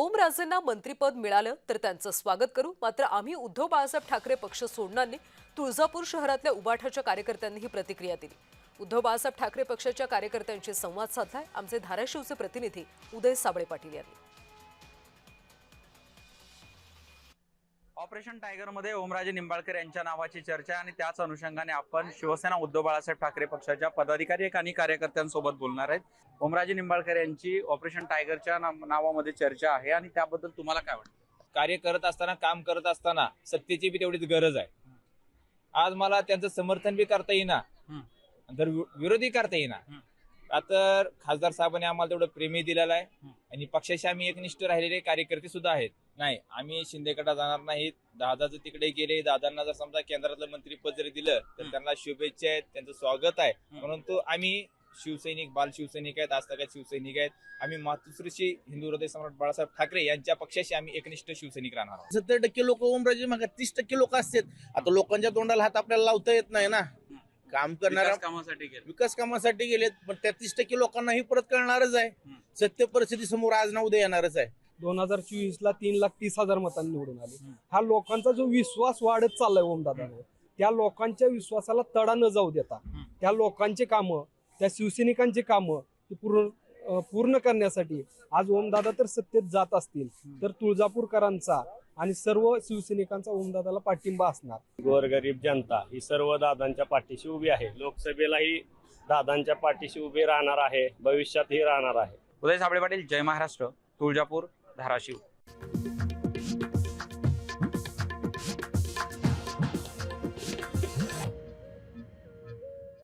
ओमराजेंना मंत्रिपद मिळालं तर त्यांचं स्वागत करू, मात्र आम्ही उद्धव बाळासाहेब ठाकरे पक्ष सोडणार नाही, तुळजापूर शहरातल्या उबाठाच्या कार्यकर्त्यांनी ही प्रतिक्रिया दिली। उद्धव बाळासाहेब ठाकरे पक्षाच्या कार्यकर्त्यांशी संवाद साधलाय आमचे धाराशिवचे प्रतिनिधी उदय साबळे पाटील यांनी। ऑपरेशन टायगर मध्ये ओमराजे निंबाळकर यांच्या नावाची चर्चा आणि त्याच अनुषंगाने आपण शिवसेना उद्धव बाळासाहेब ठाकरे पक्षाच्या पदाधिकारी आणि कार्यकर्त्यांसोबत बोलणार आहेत। ओमराजे निंबाळकर यांची ऑपरेशन टायगरच्या नावामध्ये चर्चा आहे आणि त्याबद्दल तुम्हाला काय वाटतं? कार्य करत असताना, काम करत असताना सत्तेची बी तेवढीच गरज आहे। आज मला त्यांचं समर्थन बी करता येईना, तर विरोधी करता येईना। आता खासदार साहेबांनी आम्हाला तेवढं प्रेमी दिलेलं आहे आणि पक्षाशी आम्ही एकनिष्ठ राहिलेले कार्यकर्ते सुद्धा आहेत। नाही, आम्ही शिंदेकडे जाणार नाहीत। दादाचं तिकडे गेले, दादांना जर समजा केंद्रातलं मंत्रिपद जरी दिलं तर त्यांना शुभेच्छा आहेत, त्यांचं स्वागत आहे। परंतु आम्ही शिवसैनिक, बाल शिवसैनिक आहेत, आजतागायत शिवसैनिक आहेत। आम्ही मातृश्री हिंदू हृदय सम्राट बाळासाहेब ठाकरे यांच्या पक्षाशी आम्ही एकनिष्ठ शिवसैनिक राहणार आहोत। 70% लोक ओमराजे मागे, 30% लोक असतात। आता लोकांच्या तोंडाला हात आपल्याला लावता येत नाही ना। काम करणाऱ्या विकास कामासाठी गेलेत, पण त्या 30% लोकांनाही परत कळणारच आहे। सत्य परिस्थिती समोर आज ना उद्या येणारच आहे। 2024 ला 3,30,000 मतांनी निवडून आले। हा लोकांचा जो विश्वास वाढत चाललाय ओमदादांवर, त्या लोकांच्या विश्वासाला तडा न जाऊ देता त्या लोकांचे कामं, त्या शिवसैनिकांचे कामं पूर्ण करण्यासाठी आज ओमदादा तर सत्तेत जात असतील तर तुळजापूरकरांचा आणि सर्व शिवसैनिकांचा ओमदादाला पाठिंबा असणार। गोरगरीब जनता ही सर्व दादांच्या पाठीशी उभी आहे। लोकसभेलाही दादांच्या पाठीशी उभी राहणार आहे, भविष्यातही राहणार आहे। उदय साबळे पाटील, जय महाराष्ट्र, तुळजापूर, धाराशिव।